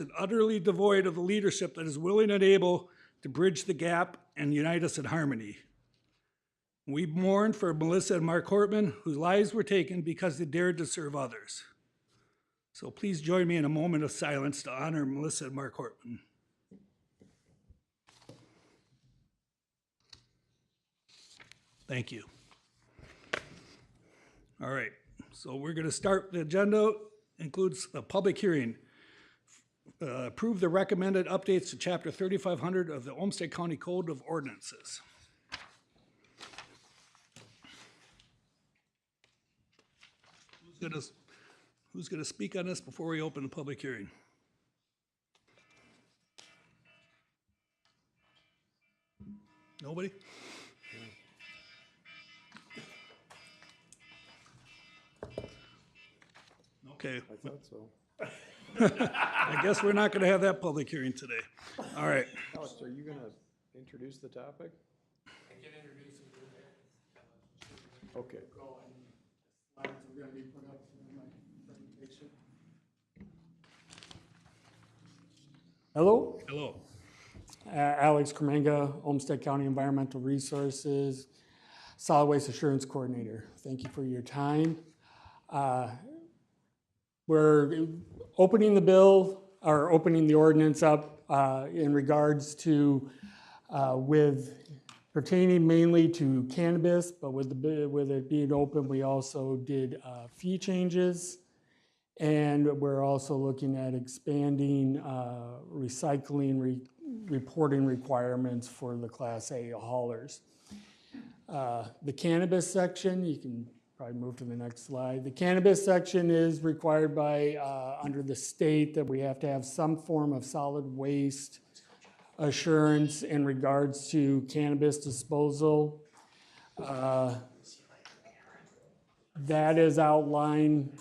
and utterly devoid of the leadership that is willing and able to bridge the gap and unite us in harmony. We mourn for Melissa and Mark Hortman, whose lives were taken because they dared to serve others. So please join me in a moment of silence to honor Melissa and Mark Hortman. Thank you. All right, so we're going to start. The agenda includes a public hearing. Approve the recommended updates to Chapter 3500 of the Olmsted County Code of Ordinances. Who's going to speak on this before we open the public hearing? Nobody? Okay. I thought so. I guess we're not going to have that public hearing today. All right. Alex, are you going to introduce the topic? I can introduce it. Okay. Go and the slides are going to be put up in my presentation. Hello, Hello. Alex Kremenga, Olmsted County Environmental Resources, Solid Waste Assurance Coordinator. Thank you for your time. We're opening the bill, or opening the ordinance up in regards to, with pertaining mainly to cannabis, but with it being open, we also did fee changes. And we're also looking at expanding recycling reporting requirements for the Class A haulers. The cannabis section, you can probably move to the next slide. The cannabis section is required by, under the state, that we have to have some form of solid waste assurance in regards to cannabis disposal. That is outlined,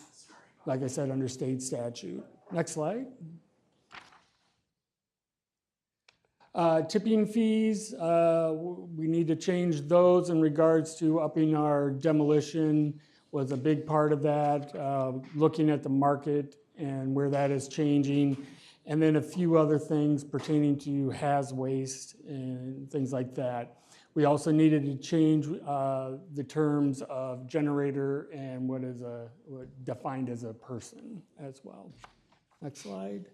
like I said, under state statute. Next slide. Tipping fees, we need to change those in regards to upping our demolition was a big part of that, looking at the market and where that is changing, and then a few other things pertaining to haz waste and things like that. We also needed to change the terms of generator and what defined as a person as well. Next slide.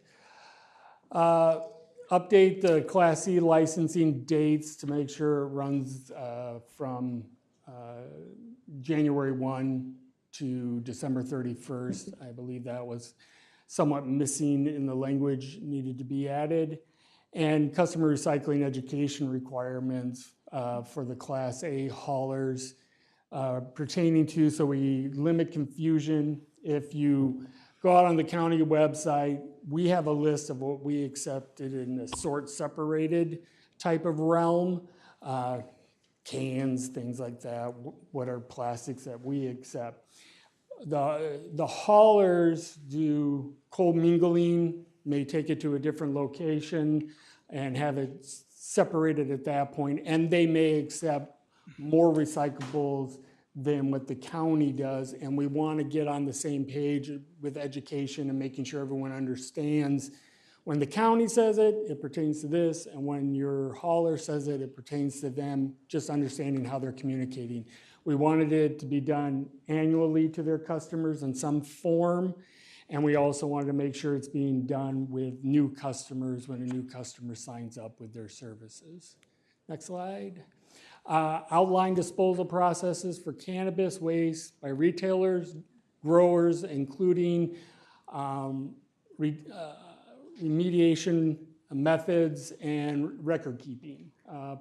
Update the Class C licensing dates to make sure it runs from January 1 to December 31st. I believe that was somewhat missing in the language, needed to be added. And customer recycling education requirements for the Class A haulers pertaining to, so we limit confusion. If you go out on the county website, we have a list of what we accepted in the sort separated type of realm. Cans, things like that, what are plastics that we accept. The haulers do cold mingling, may take it to a different location and have it separated at that point, and they may accept more recyclables than what the county does, and we want to get on the same page with education and making sure everyone understands when the county says it, it pertains to this, and when your hauler says it, it pertains to them, just understanding how they're communicating. We wanted it to be done annually to their customers in some form, and we also wanted to make sure it's being done with new customers when a new customer signs up with their services. Next slide. Outline disposal processes for cannabis waste by retailers, growers, including remediation methods and record keeping.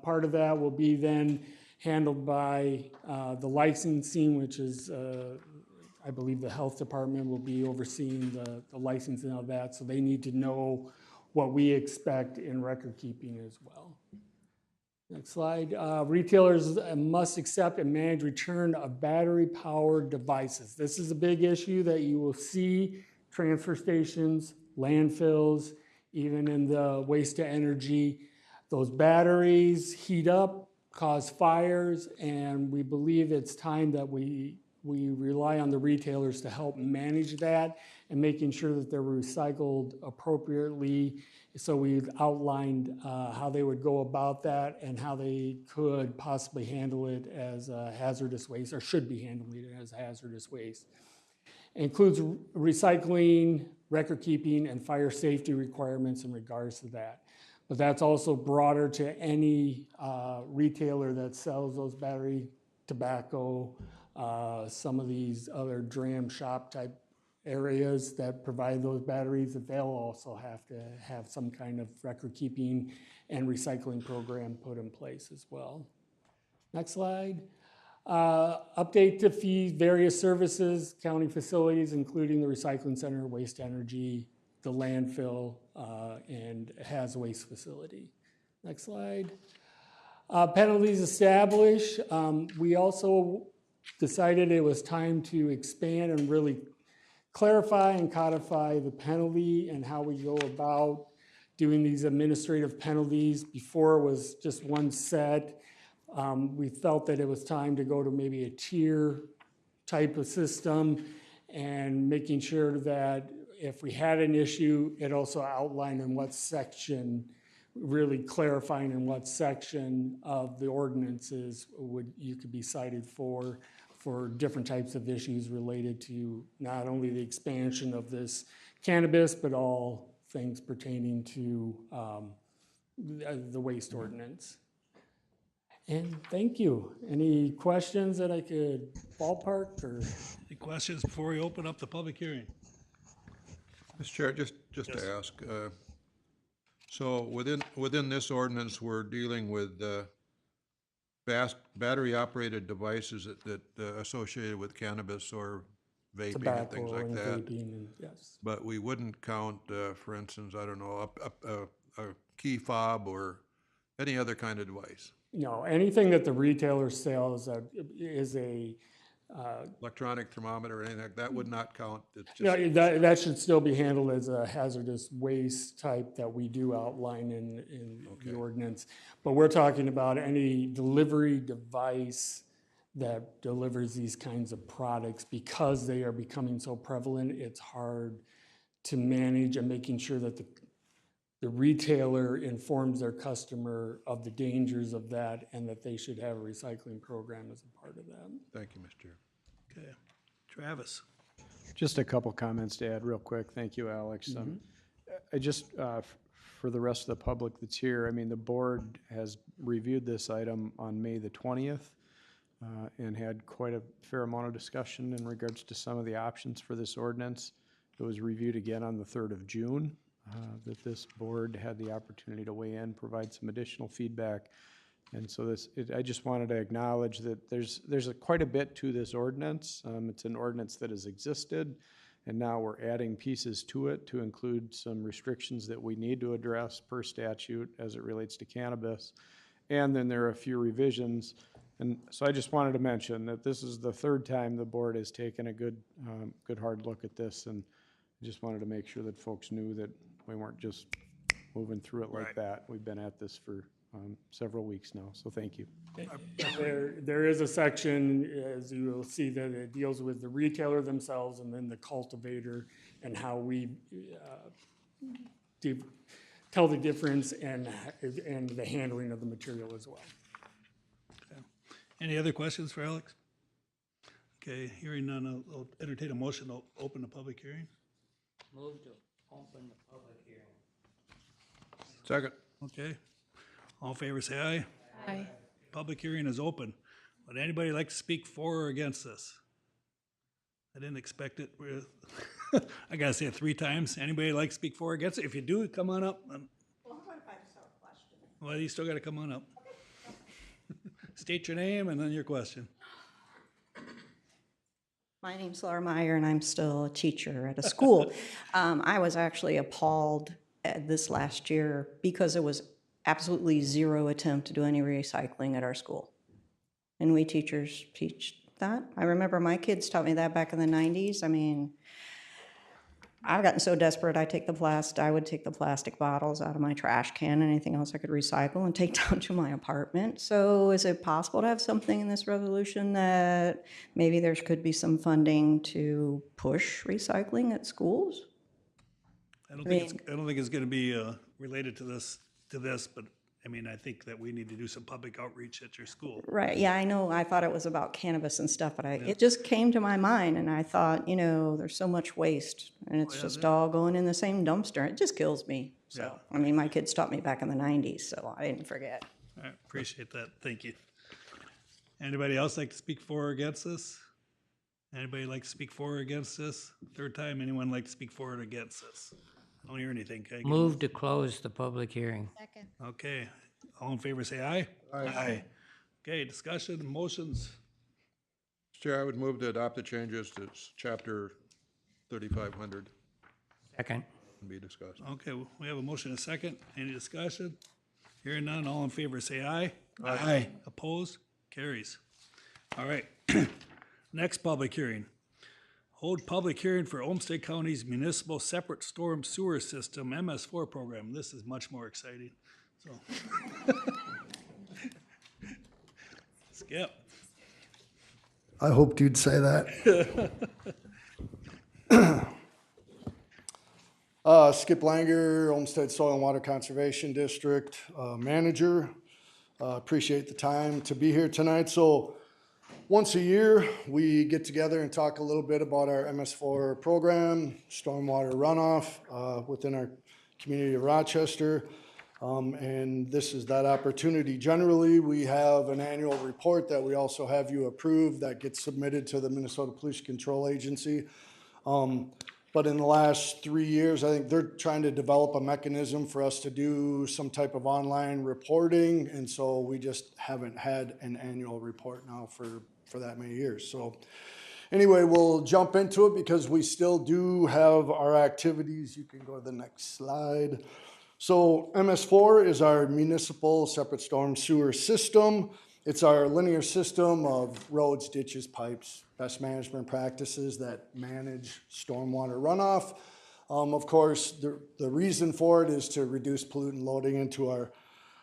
Part of that will be then handled by the licensing, which is, I believe the health department will be overseeing the licensing of that, so they need to know what we expect in record keeping as well. Next slide. Retailers must accept and manage return of battery-powered devices. This is a big issue that you will see transfer stations, landfills, even in the waste to energy. Those batteries heat up, cause fires, and we believe it's time that we rely on the retailers to help manage that and making sure that they're recycled appropriately. So we've outlined how they would go about that and how they could possibly handle it as hazardous waste, or should be handling it as hazardous waste. It includes recycling, record keeping, and fire safety requirements in regards to that. But that's also broader to any retailer that sells those battery tobacco, some of these other dram shop type areas that provide those batteries, that they'll also have to have some kind of record keeping and recycling program put in place as well. Next slide. Update to fee various services, county facilities, including the recycling center, waste energy, the landfill, and has waste facility. Next slide. Penalties established. We also decided it was time to expand and really clarify and codify the penalty and how we go about doing these administrative penalties. Before it was just one set. We felt that it was time to go to maybe a tier type of system, and making sure that if we had an issue, it also outlined in what section, really clarifying in what section of the ordinances you could be cited for different types of issues related to not only the expansion of this cannabis, but all things pertaining to the waste ordinance. And thank you. Any questions that I could ballpark or? Any questions before we open up the public hearing? Mr. Chair, just Yes. to ask, so within this ordinance, we're dealing with battery-operated devices that associated with cannabis or vaping and Tobacco things like and that. vaping, and yes. But we wouldn't count, for instance, I don't know, a key fob or any other kind of device. No, anything that the retailer sells that is a, Electronic thermometer or anything like that would not count. It's no, just, that should still be handled as a hazardous waste type that we do outline in Okay. the ordinance. But we're talking about any delivery device that delivers these kinds of products. Because they are becoming so prevalent, it's hard to manage, and making sure that the retailer informs their customer of the dangers of that, and that they should have a recycling program as a part of that. thank you, Mr. Chair. Okay. Travis? Just a couple comments to add real quick. Thank you, Alex. I just, for the rest of the public that's here, I mean, the board has reviewed this item on May the 20th and had quite a fair amount of discussion in regards to some of the options for this ordinance. It was reviewed again on the 3rd of June, that this board had the opportunity to weigh in, provide some additional feedback. And so I just wanted to acknowledge that there's quite a bit to this ordinance. It's an ordinance that has existed, and now we're adding pieces to it to include some restrictions that we need to address per statute as it relates to cannabis. And then there are a few revisions. And so I just wanted to mention that this is the third time the board has taken a good hard look at this, and I just wanted to make sure that folks knew that we weren't just moving through it like Right. that. We've been at this for several weeks now, so thank you. There is a section, as you will see, that it deals with the retailer themselves and then the cultivator, and how we tell the difference and the handling of the material as well. Okay. Any other questions for Alex? Okay, hearing none, I'll entertain a motion to open the public hearing. Move to open the public hearing. Second. Okay. All in favor, say aye. Aye. Public hearing is open. Would anybody like to speak for or against this? I didn't expect it. I gotta say it 3 times. Anybody like to speak for or against it? If you do, come on up. Well, how about if I just have a question? Well, you still gotta come on up. State your name and then your question. My name's Laura Meyer, and I'm still a teacher at a school. I was actually appalled at this last year because there was absolutely zero attempt to do any recycling at our school. And we teachers teach that. I remember my kids taught me that back in the 90s. I mean, I've gotten so desperate, I would take the plastic bottles out of my trash can, and anything else I could recycle and take down to my apartment. So is it possible to have something in this resolution that maybe there could be some funding to push recycling at schools? I don't think it's gonna be, related to this, but, I mean, I think that we need to do some public outreach at your school. Right, yeah, I know, I thought it was about cannabis and stuff, but it just came to my mind, and I thought, there's so much waste, and it's just all going in the same dumpster. It just kills me. So, I mean, my kids taught me back in the 90s, so I didn't forget. All right, appreciate that, thank you. Anybody else like to speak for or against this? Anybody like to speak for or against this? Third time, anyone like to speak for or against this? I don't hear anything. Can I get- Move to close the public hearing. Second. Okay, all in favor say aye. Aye. Okay, discussion, motions. Mr. Chair, I would move to adopt the changes to chapter 3500 Second. and be discussed. Okay, we have a motion and a second. Any discussion? Hearing none, all in favor say aye. Aye. Opposed? Carries. All right. Next public hearing. Hold public hearing for Olmsted County's municipal separate storm sewer system MS4 program. This is much more exciting, so. Skip. I hoped you'd say that. Skip Langer, Olmsted Soil and Water Conservation District Manager. Appreciate the time to be here tonight. So once a year, we get together and talk a little bit about our MS4 program, stormwater runoff within our community of Rochester. And this is that opportunity. Generally, we have an annual report that we also have you approve that gets submitted to the Minnesota Pollution Control Agency. But in the last 3 years, I think they're trying to develop a mechanism for us to do some type of online reporting. And so we just haven't had an annual report now for that many years. So anyway, we'll jump into it because we still do have our activities. You can go to the next slide. So MS4 is our municipal separate storm sewer system. It's our linear system of roads, ditches, pipes, best management practices that manage stormwater runoff. Of course, the reason for it is to reduce pollutant loading into our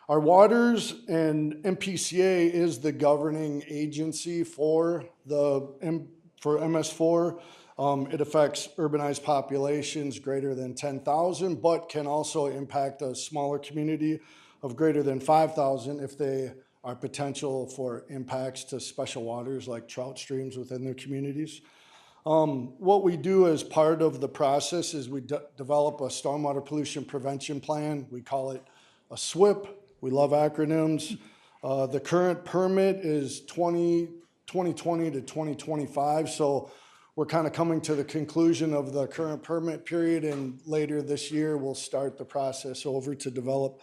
waters, and MPCA is the governing agency for MS4. It affects urbanized populations greater than 10,000, but can also impact a smaller community of greater than 5,000 if they are potential for impacts to special waters like trout streams within their communities. What we do as part of the process is we develop a stormwater pollution prevention plan. We call it a SWIP. We love acronyms. The current permit is 2020 to 2025, so we're kind of coming to the conclusion of the current permit period, and later this year we'll start the process over to develop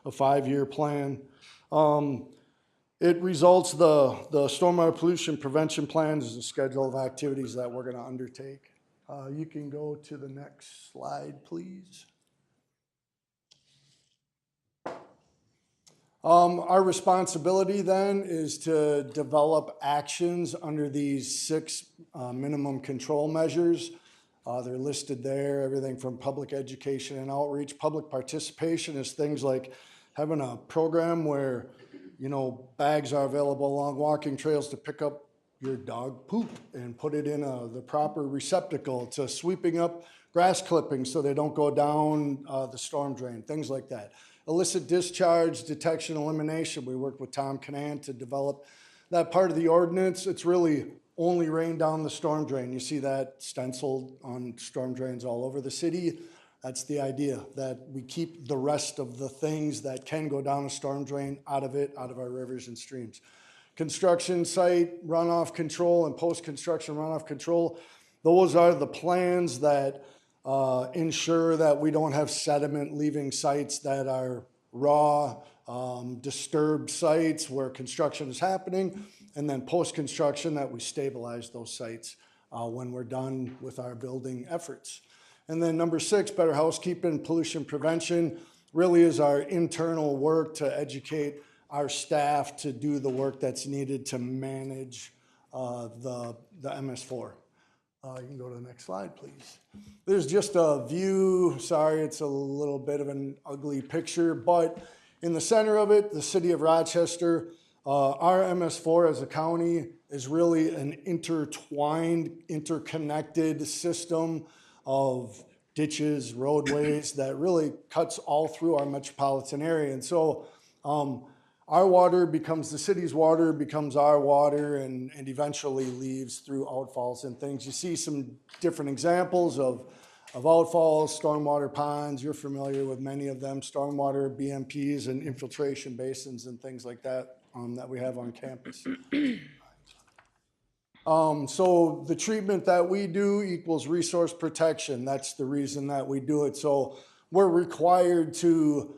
a 5-year plan. It results, the stormwater pollution prevention plan is a schedule of activities that we're going to undertake. You can go to the next slide, please. Our responsibility then is to develop actions under these 6 minimum control measures. They're listed there, everything from public education and outreach. Public participation is things like having a program where, bags are available along walking trails to pick up your dog poop and put it in the proper receptacle, to sweeping up grass clippings so they don't go down the storm drain, things like that. Illicit discharge detection elimination. We worked with Tom Canan to develop that part of the ordinance. It's really only rain down the storm drain. You see that stenciled on storm drains all over the city. That's the idea, that we keep the rest of the things that can go down a storm drain out of our rivers and streams. Construction site runoff control and post-construction runoff control. Those are the plans that ensure that we don't have sediment leaving sites that are raw, disturbed sites where construction is happening, and then post-construction that we stabilize those sites when we're done with our building efforts. And then number 6, better housekeeping, pollution prevention, really is our internal work to educate our staff to do the work that's needed to manage the MS4. You can go to the next slide, please. There's just a view. Sorry, it's a little bit of an ugly picture, but in the center of it, the city of Rochester, our MS4 as a county is really an intertwined, interconnected system of ditches, roadways that really cuts all through our metropolitan area. And so our water becomes the city's water, becomes our water, and eventually leaves through outfalls and things. You see some different examples of outfalls, stormwater ponds. You're familiar with many of them, stormwater BMPs and infiltration basins and things like that that we have on campus. So the treatment that we do equals resource protection. That's the reason that we do it. So we're required to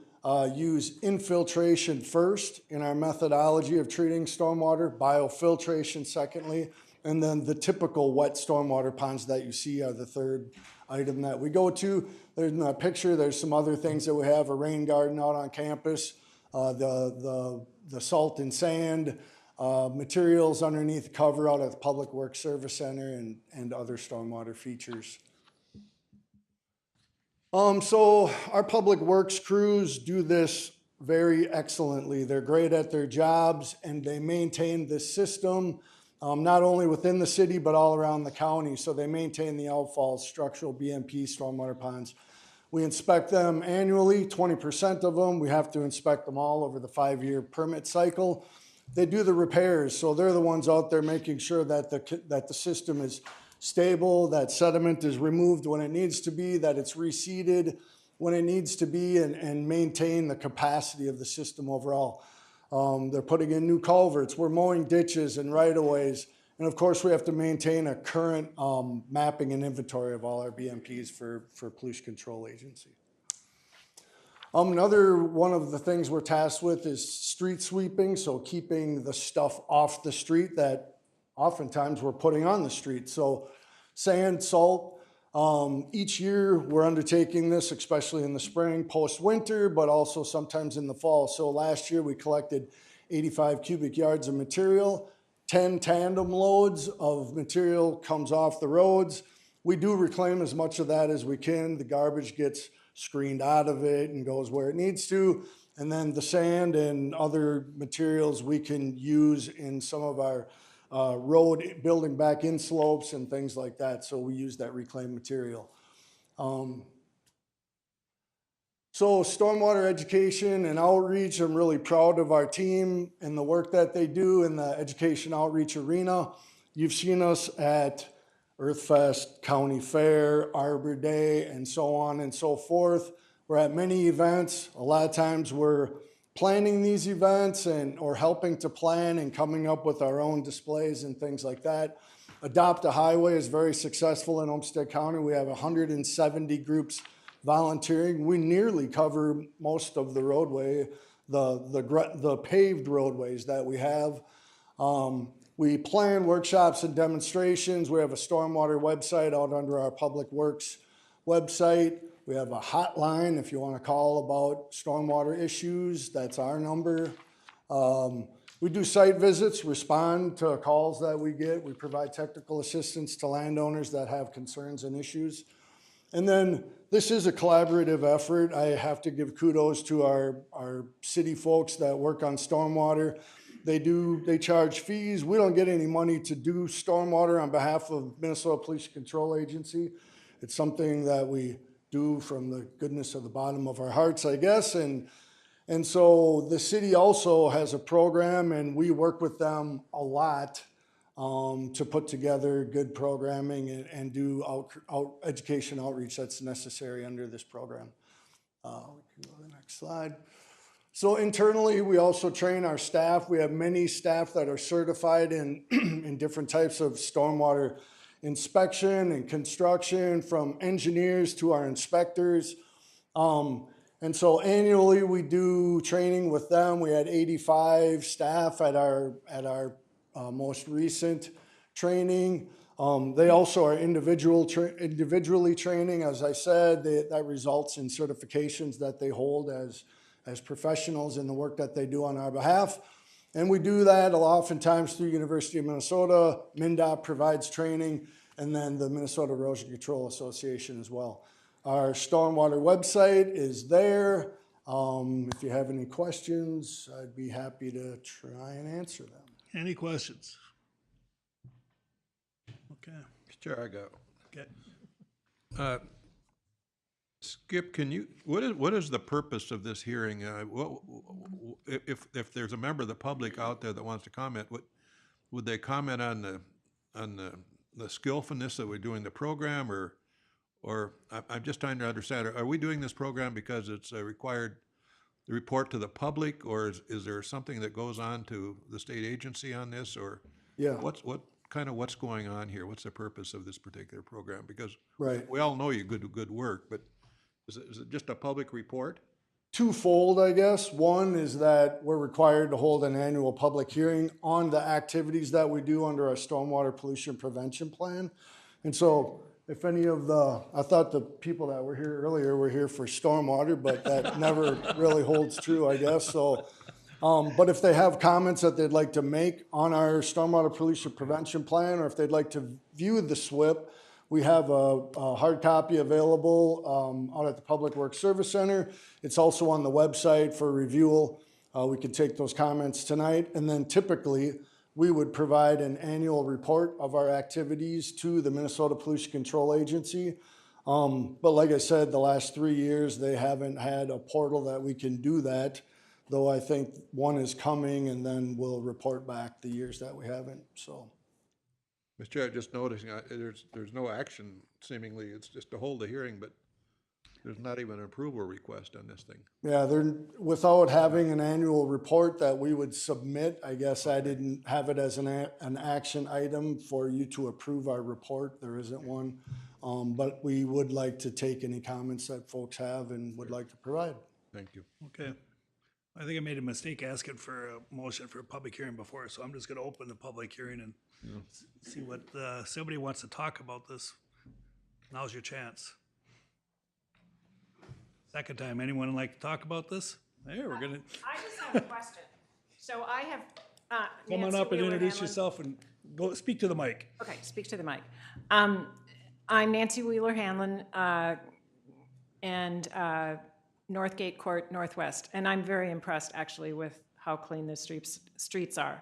use infiltration first in our methodology of treating stormwater, biofiltration secondly, and then the typical wet stormwater ponds that you see are the third item that we go to. There's in that picture, there's some other things that we have, a rain garden out on campus, the salt and sand, materials underneath cover out at the Public Works Service Center, and other stormwater features. So our public works crews do this very excellently. They're great at their jobs, and they maintain this system not only within the city but all around the county. So they maintain the outfalls, structural BMP, stormwater ponds. We inspect them annually, 20% of them. We have to inspect them all over the 5-year permit cycle. They do the repairs, so they're the ones out there making sure that the system is stable, that sediment is removed when it needs to be, that it's reseeded when it needs to be, and maintain the capacity of the system overall. They're putting in new culverts. We're mowing ditches and right-of-ways. And of course, we have to maintain a current mapping and inventory of all our BMPs for Pollution Control Agency. Another one of the things we're tasked with is street sweeping, so keeping the stuff off the street that oftentimes we're putting on the street. So sand, salt, each year we're undertaking this, especially in the spring, post-winter, but also sometimes in the fall. So last year we collected 85 cubic yards of material, 10 tandem loads of material comes off the roads. We do reclaim as much of that as we can. The garbage gets screened out of it and goes where it needs to. And then the sand and other materials we can use in some of our road building back in slopes and things like that. So we use that reclaimed material. So stormwater education and outreach, I'm really proud of our team and the work that they do in the education outreach arena. You've seen us at Earthfest, County Fair, Arbor Day, and so on and so forth. We're at many events. A lot of times we're planning these events or helping to plan and coming up with our own displays and things like that. Adopt a Highway is very successful in Olmsted County. We have 170 groups volunteering. We nearly cover most of the roadway, the paved roadways that we have. We plan workshops and demonstrations. We have a stormwater website out under our Public Works website. We have a hotline if you want to call about stormwater issues. That's our number. We do site visits, respond to calls that we get. We provide technical assistance to landowners that have concerns and issues. And then this is a collaborative effort. I have to give kudos to our city folks that work on stormwater. They charge fees. We don't get any money to do stormwater on behalf of Minnesota Pollution Control Agency. It's something that we do from the goodness of the bottom of our hearts, I guess. And so the city also has a program, and we work with them a lot to put together good programming and do education outreach that's necessary under this program. We can go to the next slide. So internally, we also train our staff. We have many staff that are certified in different types of stormwater inspection and construction, from engineers to our inspectors. And so annually we do training with them. We had 85 staff at our most recent training. They also are individually training. As I said, that results in certifications that they hold as professionals in the work that they do on our behalf. And we do that oftentimes through University of Minnesota. MnDOT provides training, and then the Minnesota Erosion Control Association as well. Our stormwater website is there. If you have any questions, I'd be happy to try and answer them. Any questions? Okay, Sure, I got. okay. Skip, can you, what is the purpose of this hearing? If there's a member of the public out there that wants to comment, would they comment on the skillfulness that we're doing the program, or I'm just trying to understand, are we doing this program because it's a required report to the public, or is there something that goes on to the state agency on this, or Yeah. what's going on here? What's the purpose of this particular program? Because Right. we all know you do good work, but is it just a public report? Twofold, I guess. One is that we're required to hold an annual public hearing on the activities that we do under our stormwater pollution prevention plan. And so if any of I thought the people that were here earlier were here for stormwater, but that never really holds true, I guess. So, but if they have comments that they'd like to make on our stormwater pollution prevention plan, or if they'd like to view the SWIP, we have a hard copy available out at the Public Works Service Center. It's also on the website for review. We can take those comments tonight. And then typically, we would provide an annual report of our activities to the Minnesota Pollution Control Agency. But like I said, the last 3 years, they haven't had a portal that we can do that, though I think one is coming, and then we'll report back the years that we haven't, so. Mr. Chair, just noticing, there's no action seemingly, it's just to hold a hearing, but there's not even an approval request on this thing. Yeah, without having an annual report that we would submit, I guess I didn't have it as an action item for you to approve our report. There isn't one. But we would like to take any comments that folks have and would like to provide. Thank you. Okay. I think I made a mistake asking for a motion for a public hearing before, so I'm just gonna open the public hearing and see what, somebody wants to talk about this. Now's your chance. Second time, anyone like to talk about this? Hey, we're gonna, I just have a question. So I have, come on Nancy up and Wheeler introduce Hanlon. yourself and go, speak to the mic. Okay, speak to the mic. I'm Nancy Wheeler Hanlon, and Northgate Court Northwest, and I'm very impressed actually with how clean the streets are.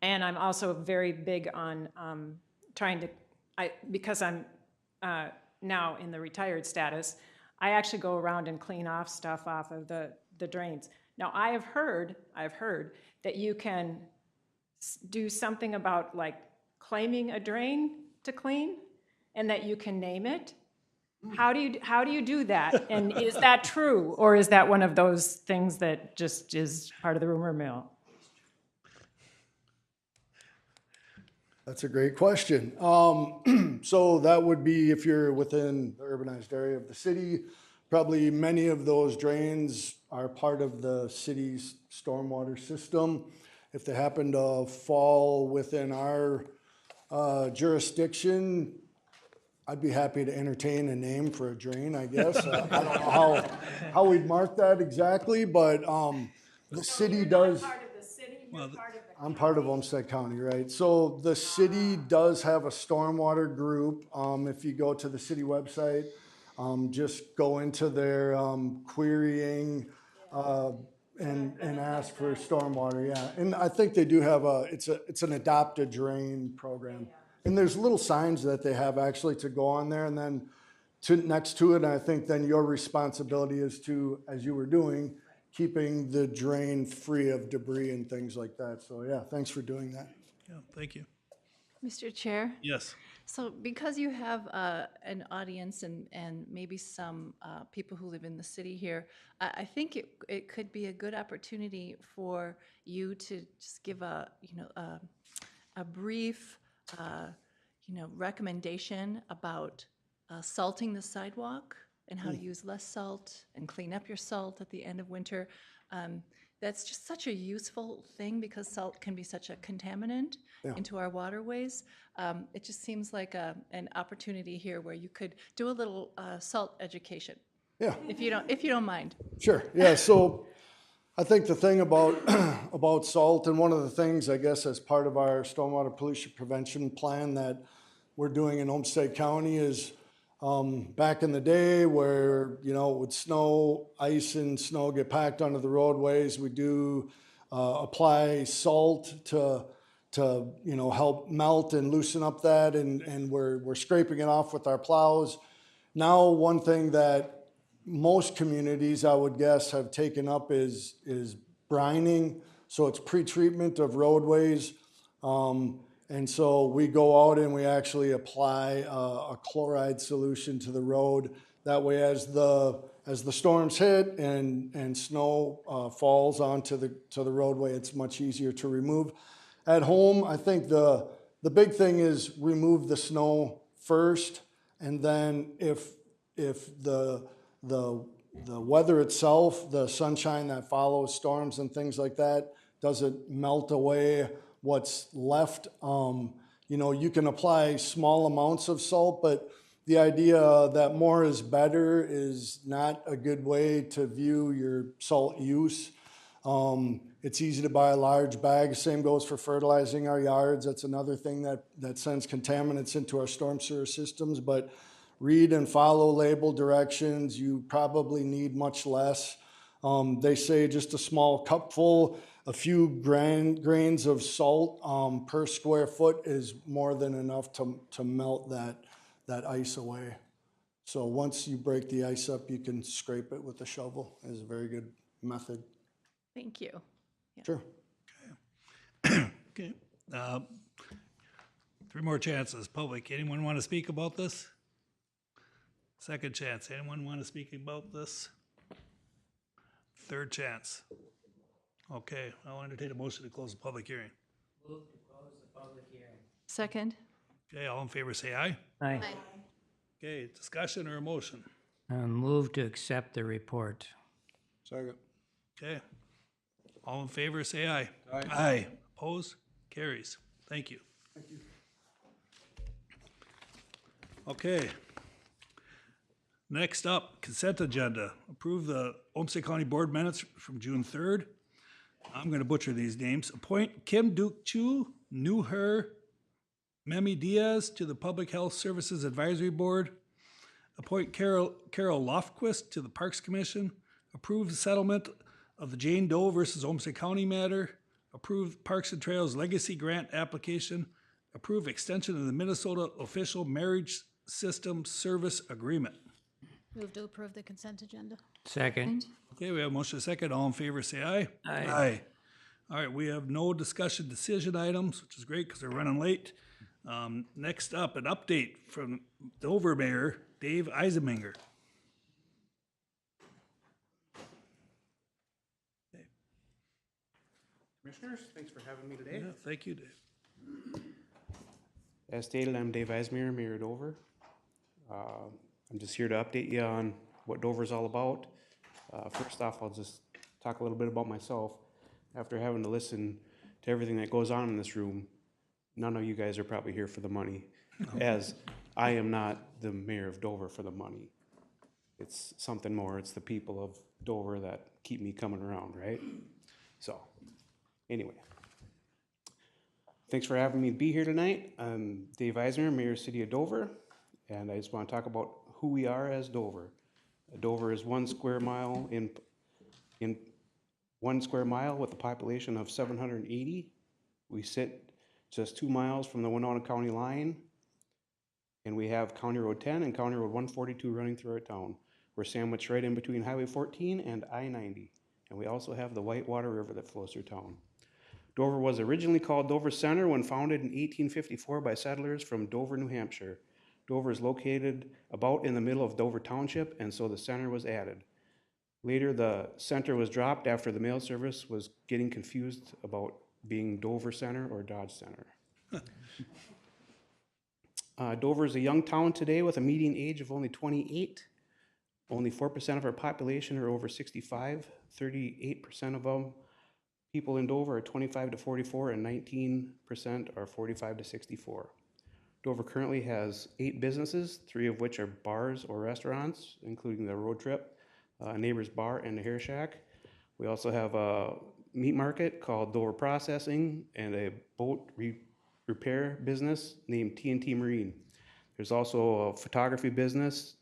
And I'm also very big on trying to, because I'm now in the retired status, I actually go around and clean off stuff off of the drains. Now, I have heard that you can do something about like claiming a drain to clean, and that you can name it. How do you do that? And is that true, or is that one of those things that just is part of the rumor mill? That's a great question. So that would be if you're within the urbanized area of the city. Probably many of those drains are part of the city's stormwater system. If they happen to fall within our jurisdiction, I'd be happy to entertain a name for a drain, I guess. I don't know how we'd mark that exactly, but the city does. Part of the city, you're part of the I'm part of Olmsted County, right? So the city does have a stormwater group. If you go to the city website, just go into their querying and ask for stormwater, yeah. And I think they do have it's an adopt a drain program. And there's little signs that they have actually to go on there, and then next to it, I think then your responsibility is to, as you were doing, keeping the drain free of debris and things like that. So yeah, thanks for doing that. Yeah, thank you. Mr. Chair? Yes. So because you have an audience and maybe some people who live in the city here, I think it could be a good opportunity for you to just give a brief recommendation about salting the sidewalk and how to use less salt and clean up your salt at the end of winter. That's just such a useful thing because salt can be such a contaminant into our waterways. It just seems like an opportunity here where you could do a little salt education. Yeah. If you don't mind. Sure, yeah, so I think the thing about salt, and one of the things, I guess, as part of our stormwater pollution prevention plan that we're doing in Olmsted County is back in the day where, it would snow, ice and snow get packed onto the roadways. We do apply salt to help melt and loosen up that, and we're scraping it off with our plows. Now, one thing that most communities, I would guess, have taken up is brining. So it's pre-treatment of roadways. And so we go out and we actually apply a chloride solution to the road. That way, as the storms hit and snow falls onto the roadway, it's much easier to remove. At home, I think the big thing is remove the snow first, and then if the weather itself, the sunshine that follows storms and things like that, doesn't melt away what's left. You can apply small amounts of salt, but the idea that more is better is not a good way to view your salt use. It's easy to buy a large bag. Same goes for fertilizing our yards. That's another thing that sends contaminants into our storm sewer systems. But read and follow label directions. You probably need much less. They say just a small cupful, a few grains of salt per square foot is more than enough to melt that ice away. So once you break the ice up, you can scrape it with a shovel. It's a very good method. Thank you. Sure. Okay. 3 more chances. Public, anyone want to speak about this? Second chance. Anyone want to speak about this? Third chance. Okay, I'll entertain a motion to close the public hearing. Move to close the public hearing. Second? Okay, all in favor say aye. Aye. Okay, discussion or a motion? Move to accept the report. Second. Okay. All in favor say aye. Aye. Aye. Opposed? Carries. Thank you. Thank you. Okay. Next up, consent agenda. Approve the Olmsted County Board minutes from June 3rd. I'm going to butcher these names. Appoint Kim Duke-Chu, New-Her, Memi Diaz to the Public Health Services Advisory Board. Appoint Carol Lofquist to the Parks Commission. Approve the settlement of the Jane Doe versus Olmsted County matter. Approve Parks and Trails Legacy Grant application. Approve extension of the Minnesota Official Marriage System Service Agreement. Move to approve the consent agenda. Second. Okay, we have a motion and a second. All in favor, say aye. Aye. Aye. All right, we have no discussion decision items, which is great because we're running late. Next up, an update from Dover Mayor Dave Eisenmenger. Commissioners, thanks for having me today. Yeah, thank you, Dave. As stated, I'm Dave Eismeyer, Mayor of Dover. I'm just here to update you on what Dover's all about. First off, I'll just talk a little bit about myself. After having to listen to everything that goes on in this room, none of you guys are probably here for the money, as I am not the mayor of Dover for the money. It's something more. It's the people of Dover that keep me coming around, right? So, anyway. Thanks for having me be here tonight. I'm Dave Eisner, Mayor of the City of Dover, and I just want to talk about who we are as Dover. Dover is 1 square mile in 1 square mile with a population of 780. We sit just 2 miles from the Winona County line, and we have County Road 10 and County Road 142 running through our town. We're sandwiched right in between Highway 14 and I-90, and we also have the Whitewater River that flows through town. Dover was originally called Dover Center when founded in 1854 by settlers from Dover, New Hampshire. Dover is located about in the middle of Dover Township, and so the center was added. Later, the center was dropped after the mail service was getting confused about being Dover Center or Dodge Center. Dover is a young town today with a median age of only 28. Only 4% of our population are over 65. 38% of them people in Dover are 25 to 44, and 19% are 45 to 64. Dover currently has 8 businesses, 3 of which are bars or restaurants, including the Road Trip, Neighbor's Bar, and the Hair Shack. We also have a meat market called Dover Processing and a boat repair business named T&T Marine. There's also a photography business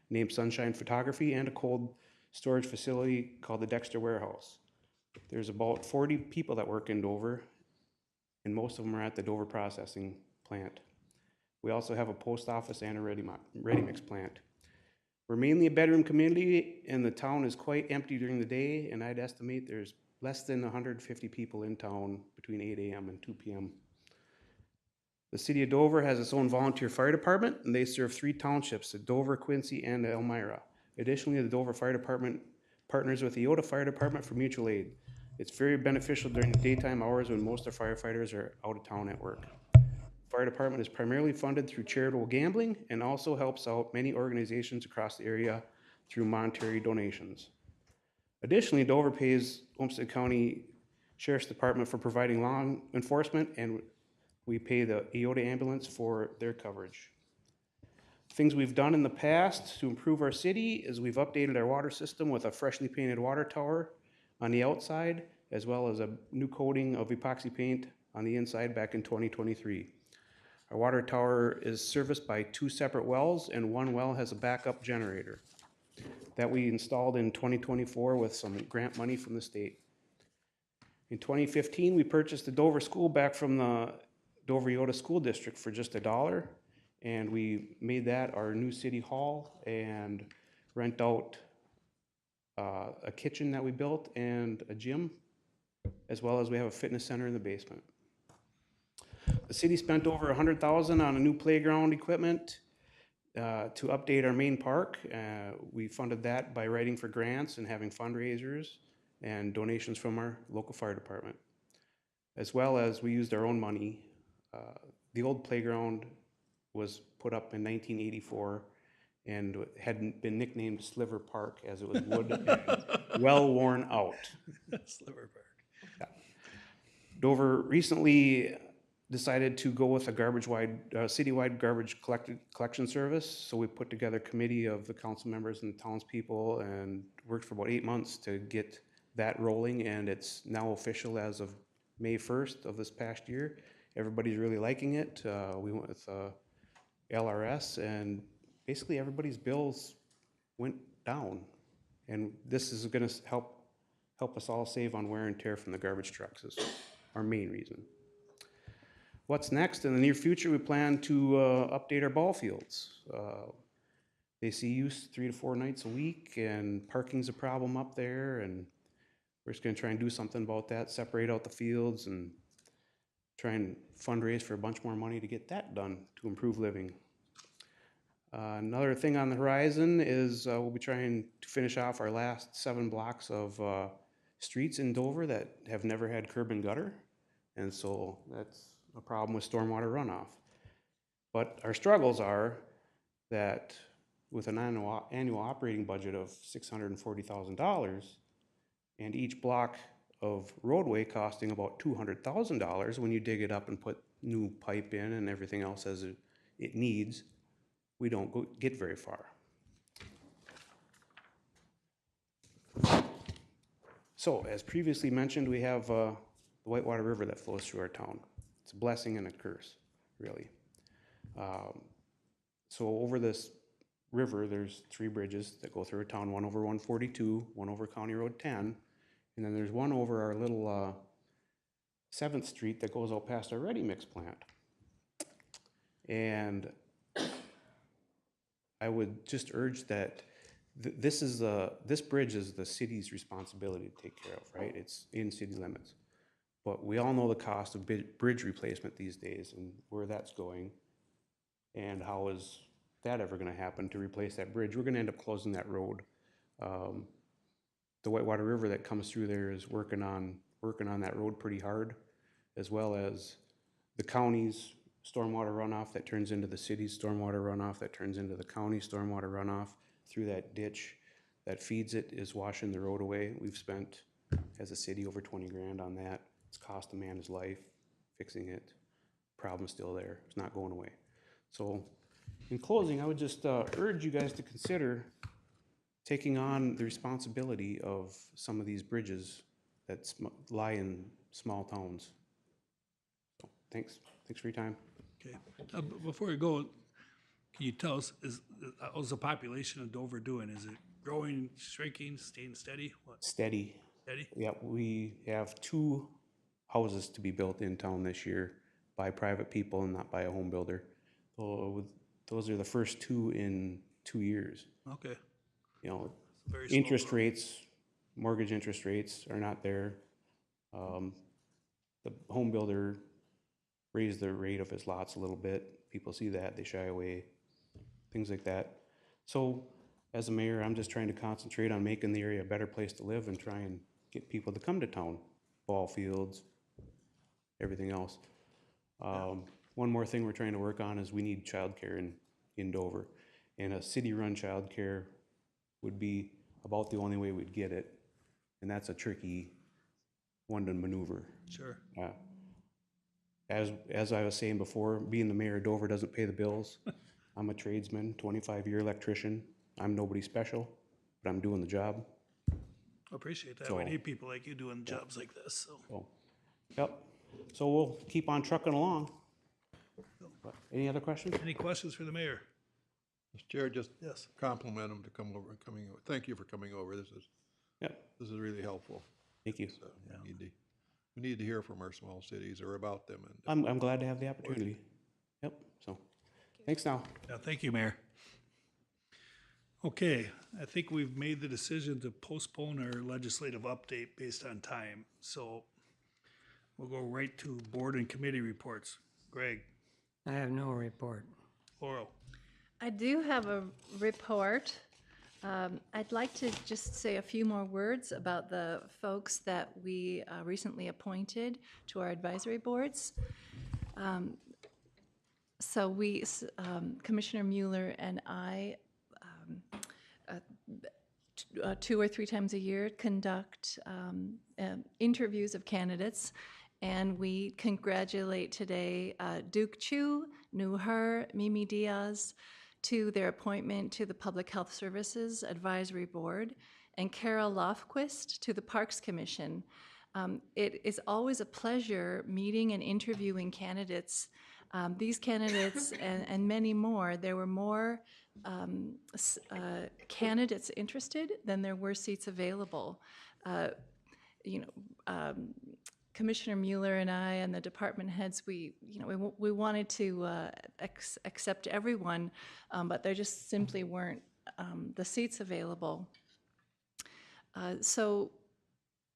named Sunshine Photography and a cold storage facility called the Dexter Warehouse. There's about 40 people that work in Dover, and most of them are at the Dover processing plant. We also have a post office and a ready mix plant. We're mainly a bedroom community, and the town is quite empty during the day, and I'd estimate there's less than 150 people in town between 8 a.m. and 2 p.m. The city of Dover has its own volunteer fire department, and they serve 3 townships, Dover, Quincy, and Elmira. Additionally, the Dover Fire Department partners with the Iota Fire Department for mutual aid. It's very beneficial during the daytime hours when most of the firefighters are out of town at work. Fire department is primarily funded through charitable gambling and also helps out many organizations across the area through monetary donations. Additionally, Dover pays Olmsted County Sheriff's Department for providing law enforcement, and we pay the Iota ambulance for their coverage. Things we've done in the past to improve our city is we've updated our water system with a freshly painted water tower on the outside, as well as a new coating of epoxy paint on the inside back in 2023. Our water tower is serviced by 2 separate wells, and 1 well has a backup generator that we installed in 2024 with some grant money from the state. In 2015, we purchased the Dover School back from the Dover Iota School District for just $1, and we made that our new city hall and rent out a kitchen that we built and a gym, as well as we have a fitness center in the basement. The city spent over $100,000 on a new playground equipment to update our main park. We funded that by writing for grants and having fundraisers and donations from our local fire department, as well as we used our own money. The old playground was put up in 1984 and had been nicknamed Sliver Park as it was wood and well worn out. Sliver Park. Yeah. Dover recently decided to go with a citywide garbage collection service. So we put together a committee of the council members and townspeople and worked for about 8 months to get that rolling, and it's now official as of May 1st of this past year. Everybody's really liking it. We went with LRS, and basically everybody's bills went down. And this is gonna help us all save on wear and tear from the garbage trucks is our main reason. What's next? In the near future, we plan to update our ball fields. They see use 3 to 4 nights a week, and parking's a problem up there, and we're just gonna try and do something about that, separate out the fields and try and fundraise for a bunch more money to get that done to improve living. Another thing on the horizon is we'll be trying to finish off our last 7 blocks of streets in Dover that have never had curb and gutter, and so that's a problem with stormwater runoff. But our struggles are that with an annual operating budget of $640,000 and each block of roadway costing about $200,000 when you dig it up and put new pipe in and everything else as it needs, we don't get very far. So, as previously mentioned, we have the Whitewater River that flows through our town. It's a blessing and a curse, really. So over this river, there's 3 bridges that go through our town, one over 142, one over County Road 10, and then there's one over our little 7th Street that goes out past our ready mix plant. And I would just urge that this bridge is the city's responsibility to take care of, right? It's in city limits. But we all know the cost of bridge replacement these days and where that's going. And how is that ever gonna happen to replace that bridge? We're gonna end up closing that road. The Whitewater River that comes through there is working on that road pretty hard, as well as the county's stormwater runoff that turns into the city's stormwater runoff that turns into the county stormwater runoff through that ditch that feeds it is washing the road away. We've spent, as a city, over 20 grand on that. It's cost a man his life fixing it. Problem's still there. It's not going away. So in closing, I would just urge you guys to consider taking on the responsibility of some of these bridges that lie in small towns. So, thanks for your time. Okay. Before we go, Can you tell us, how's the population of Dover doing? Is it growing, shrinking, staying steady? What, Steady. steady? Yeah, we have 2 houses to be built in town this year by private people and not by a home builder. So those are the first 2 in 2 years. Okay, You know, very slow interest growth. rates, mortgage interest rates are not there. The home builder raised the rate of his lots a little bit. People see that, they shy away, things like that. So as a mayor, I'm just trying to concentrate on making the area a better place to live and try and get people to come to town, ball fields, everything else. One more thing we're trying to work on is we need childcare in Dover. And a city-run childcare would be about the only way we'd get it. And that's a tricky one to maneuver. Sure. As I was saying before, being the mayor of Dover doesn't pay the bills. I'm a tradesman, 25-year electrician. I'm nobody special, but I'm doing the job. Appreciate that. So- We need people like you doing jobs like this, so. So, yep. So we'll keep on trucking along. But any other questions? Any questions for the mayor? Mr. Chair, just Yes. compliment him to coming over. Thank you for coming over. Yep, This is really helpful. thank you. So we need to hear from our small cities or about them. And I'm glad to have the opportunity. Yep, so, thanks now. Yeah, thank you, Mayor. Okay, I think we've made the decision to postpone our legislative update based on time. So we'll go right to board and committee reports. Greg, I have no report. Laurel, I do have a report. I'd like to just say a few more words about the folks that we recently appointed to our advisory boards. So Commissioner Mueller and I, 2 or 3 times a year, conduct interviews of candidates. And we congratulate today Duke Chu, Nu Her, Mimi Diaz, to their appointment to the Public Health Services Advisory Board, and Carol Lofquist to the Parks Commission. It is always a pleasure meeting and interviewing candidates. These candidates and many more, there were more candidates interested than there were seats available. Commissioner Mueller and I and the department heads, we wanted to accept everyone, but there just simply weren't the seats available. So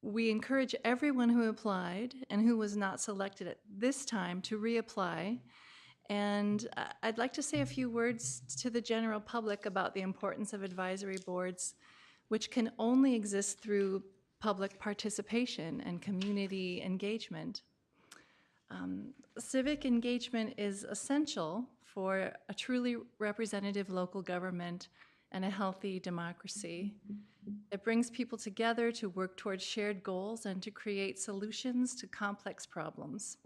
we encourage everyone who applied and who was not selected at this time to reapply. And I'd like to say a few words to the general public about the importance of advisory boards, which can only exist through public participation and community engagement. Civic engagement is essential for a truly representative local government and a healthy democracy. It brings people together to work towards shared goals and to create solutions to complex problems.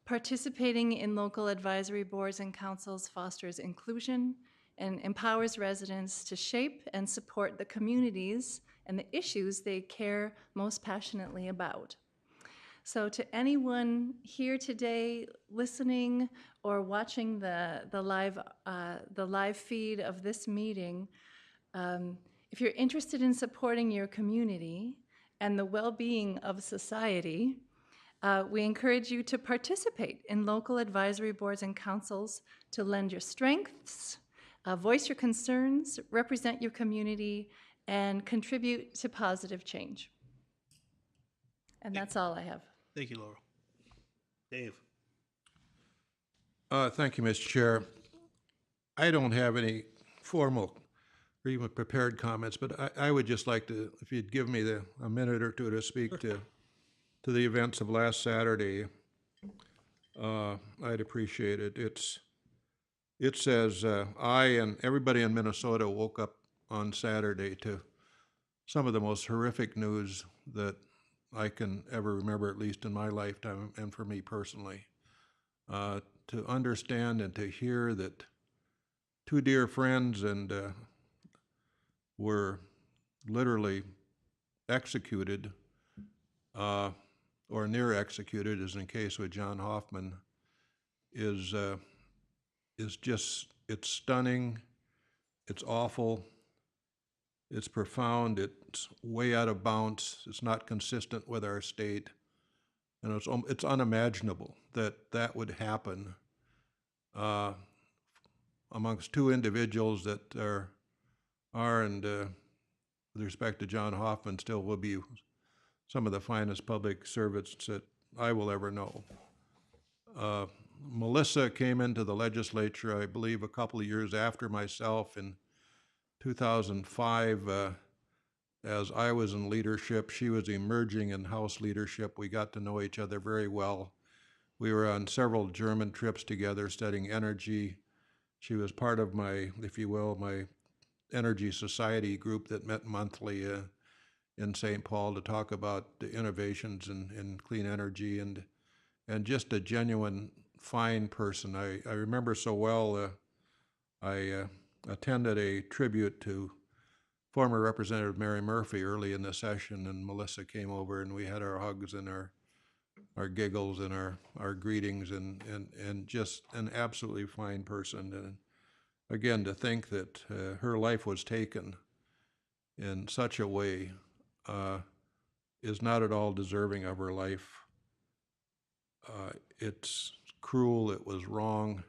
Participating in local advisory boards and councils fosters inclusion and empowers residents to shape and support the communities and the issues they care most passionately about. So to anyone here today listening or watching the live feed of this meeting, if you're interested in supporting your community and the well-being of society, we encourage you to participate in local advisory boards and councils to lend your strengths, voice your concerns, represent your community, and contribute to positive change. And that's all I have. thank you, Laurel. Dave, Thank you, Mr. Chair. I don't have any formal or even prepared comments, but I would just like to, if you'd give me a minute or two to speak to the events of last Saturday, I'd appreciate it. It says, I and everybody in Minnesota woke up on Saturday to some of the most horrific news that I can ever remember, at least in my lifetime, and for me personally. To understand and to hear that 2 dear friends were literally executed, or near executed, as in the case with John Hoffman, is just it's stunning, it's awful, it's profound, it's way out of bounds, it's not consistent with our state, and it's unimaginable that that would happen amongst two individuals that are and with respect to John Hoffman, still will be some of the finest public servants that I will ever know. Melissa came into the legislature, I believe, a couple of years after myself in 2005. As I was in leadership, she was emerging in House leadership. We got to know each other very well. We were on several German trips together studying energy. She was part of my, if you will, my Energy Society group that met monthly in St. Paul to talk about the innovations in clean energy, and just a genuine fine person. I remember so well, I attended a tribute to former Representative Mary Murphy early in the session, and Melissa came over and we had our hugs and our giggles and our greetings, and just an absolutely fine person. And again, to think that her life was taken in such a way is not at all deserving of her life. It's cruel, it was wrong,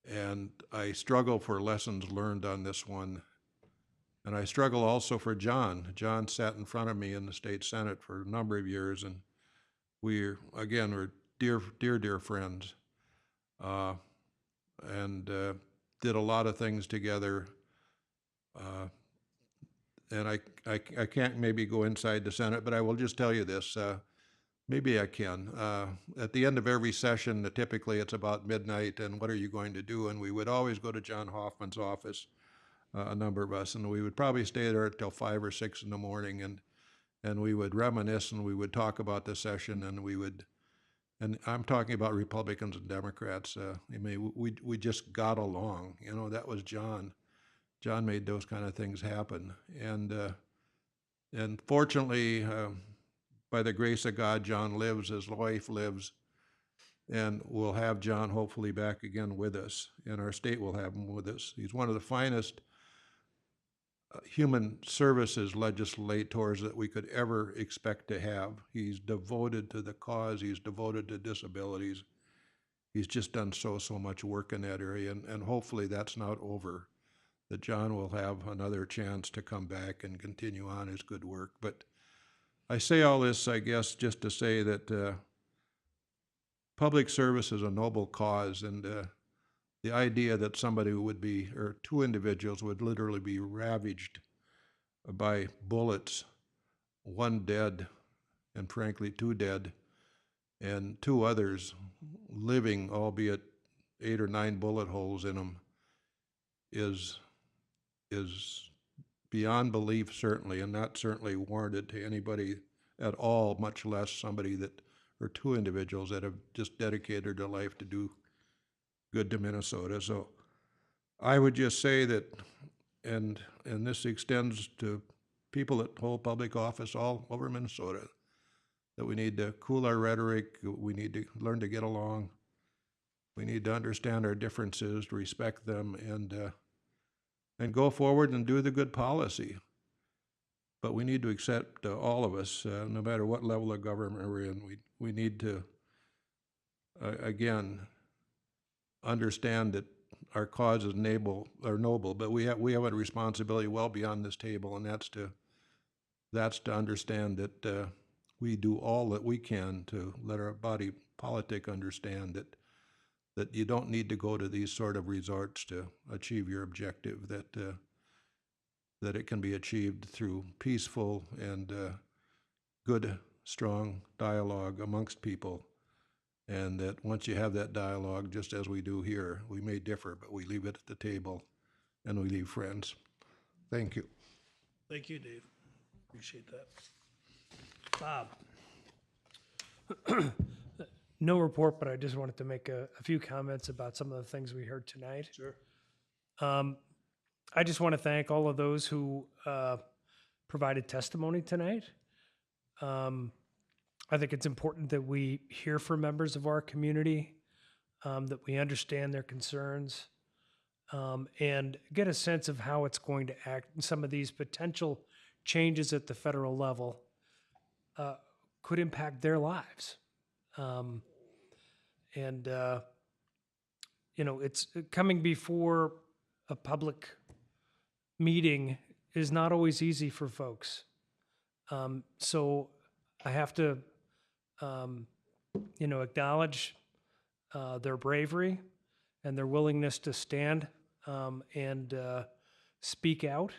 and I struggle for lessons learned on this one. And I struggle also for John. John sat in front of me in the state senate for a number of years, and we're dear friends, and did a lot of things together. And I can't maybe go inside the Senate, but I will just tell you this. Maybe I can. At the end of every session, typically it's about midnight, and what are you going to do? And we would always go to John Hoffman's office, a number of us, and we would probably stay there until 5 or 6 in the morning, and we would reminisce, and we would talk about the session, and I'm talking about Republicans and Democrats. I mean, we just got along. You know, that was John. John made those kind of things happen, and fortunately, by the grace of God, John lives, his wife lives, and we'll have John hopefully back again with us, and our state will have him with us. He's one of the finest human services legislators that we could ever expect to have. He's devoted to the cause, he's devoted to disabilities. He's just done so much work in that area, and hopefully that's not over, that John will have another chance to come back and continue on his good work. But I say all this, I guess, just to say that public service is a noble cause, and the idea that somebody would be, or two individuals would literally be ravaged by bullets, one dead, and frankly, two dead, and two others living, albeit 8 or 9 bullet holes in them, is beyond belief, certainly, and not certainly warranted to anybody at all, much less somebody that, or two individuals that have just dedicated their life to do good to Minnesota. So I would just say that, and this extends to people that hold public office all over Minnesota, that we need to cool our rhetoric, we need to learn to get along, we need to understand our differences, to respect them, and go forward and do the good policy. But we need to accept, all of us, no matter what level of government we're in, we need to, again, understand that our cause is noble, but we have a responsibility well beyond this table, and that's to understand that we do all that we can to let our body politic understand that you don't need to go to these sort of resorts to achieve your objective, that it can be achieved through peaceful and good, strong dialogue amongst people. And that once you have that dialogue, just as we do here, we may differ, but we leave it at the table and we leave friends. Thank you. Thank you, Dave. Appreciate that. Bob? No report, but I just wanted to make a few comments about some of the things we heard tonight. Sure. I just want to thank all of those who provided testimony tonight. I think it's important that we hear from members of our community, that we understand their concerns, and get a sense of how it's going to act. And some of these potential changes at the federal level could impact their lives. It's coming before a public meeting is not always easy for folks. So I have to, acknowledge their bravery and their willingness to stand and speak out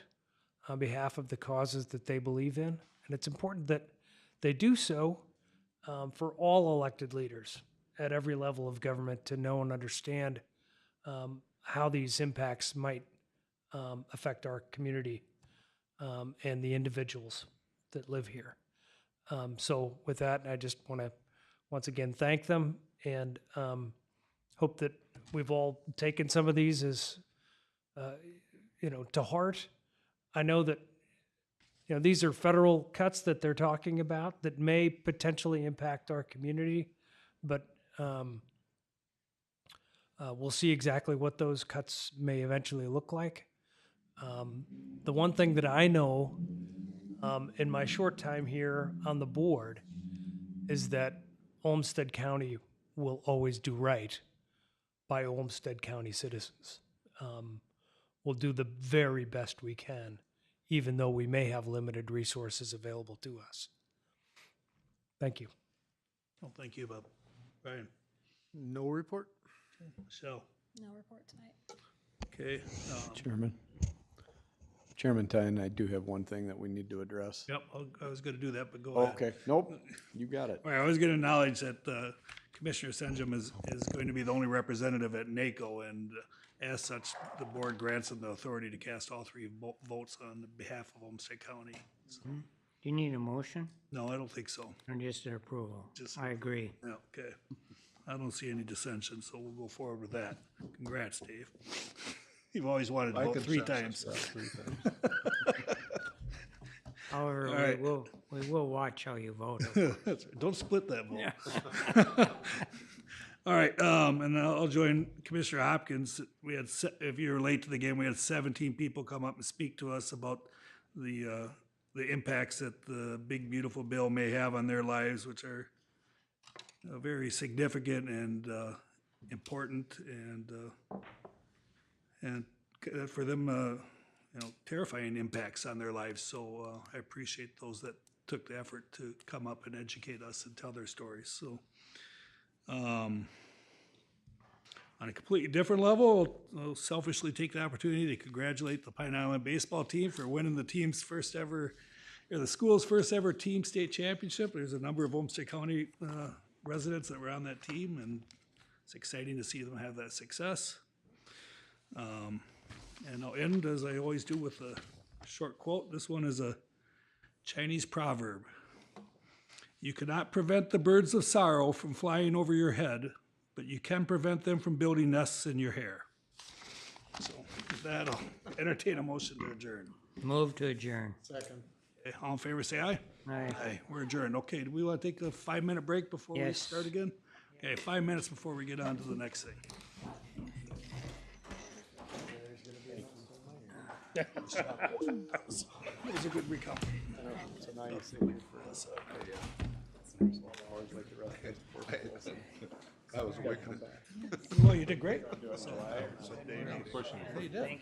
on behalf of the causes that they believe in. And it's important that they do so for all elected leaders at every level of government to know and understand how these impacts might affect our community and the individuals that live here. So with that, I just want to once again thank them and hope that we've all taken some of these as to heart. I know that these are federal cuts that they're talking about that may potentially impact our community, but we'll see exactly what those cuts may eventually look like. The one thing that I know in my short time here on the board is that Olmsted County will always do right by Olmsted County citizens. We'll do the very best we can, even though we may have limited resources available to us. Thank you. Well, thank you, Bob. Brian? No report? Michelle? No report tonight. Okay. Chairman Tyne, I do have one thing that we need to address. Yep, I was going to do that, but go ahead. Okay, nope, you got it. All right, I was going to acknowledge that Commissioner Senjum is going to be the only representative at NACO, and as such, the board grants him the authority to cast all three votes on behalf of Olmsted County. So, Do you need a motion no, I don't think so. or just an approval? Just- I agree. Yeah, okay. I don't see any dissension, so we'll go forward with that. Congrats, Dave. You've always wanted to vote three times. However, All right. we will watch how you vote. That's right. Don't split that vote. All right, and I'll join Commissioner Hopkins. We had, if you were late to the game, we had 17 people come up and speak to us about the impacts that the big beautiful bill may have on their lives, which are very significant and important, and for them, terrifying impacts on their lives. So I appreciate those that took the effort to come up and educate us and tell their stories. So. On a completely different level, I'll selfishly take the opportunity to congratulate the Pine Island baseball team for winning the team's first ever, or the school's first ever team state championship. There's a number of Olmsted County residents that were on that team, and it's exciting to see them have that success. And I'll end, as I always do, with a short quote. This one is a Chinese proverb. You cannot prevent the birds of sorrow from flying over your head, but you can prevent them from building nests in your hair. So with that, I'll entertain a motion to adjourn. Move to adjourn. Second. Okay, all in favor, say aye. Aye. Aye, we're adjourned. Okay, do we want to take a 5-minute break before we Yes. start again? Okay, 5 minutes before we get on to the next thing. That was a good recount. So now you sit here for us. That was wicked. Well, you did great. So, Pushing. you did.